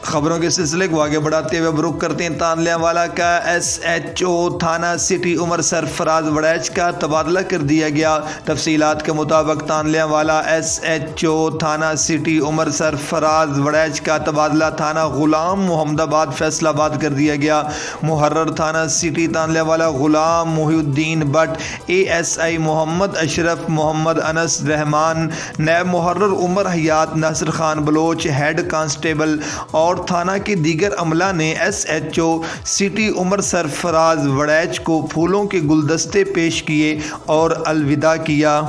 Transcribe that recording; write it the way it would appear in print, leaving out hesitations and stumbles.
خبروں کے سلسلے کو آگے بڑھاتے ہوئے رخ کرتے ہیں تانلیہ والا کا۔ ایس ایچ او تھانہ سٹی عمر سرفراز وڑیچ کا تبادلہ کر دیا گیا۔ تفصیلات کے مطابق تانلیہ والا ایس ایچ او تھانہ سٹی عمر سرفراز وڑیچ کا تبادلہ تھانہ غلام محمد آباد فیصل آباد کر دیا گیا۔ محرر تھانہ سٹی تانلیہ والا Ghulam Mohiuddin Butt, A S I Muhammad Ashraf Muhammad Anas Rehman, نیب محرر عمر حیات ناصر خان بلوچ، ہیڈ کانسٹیبل اور تھانہ کے دیگر عملہ نے S H O city Umar Sarfraz Warraich کو پھولوں کے گلدستے پیش کیے اور الوداع کیا۔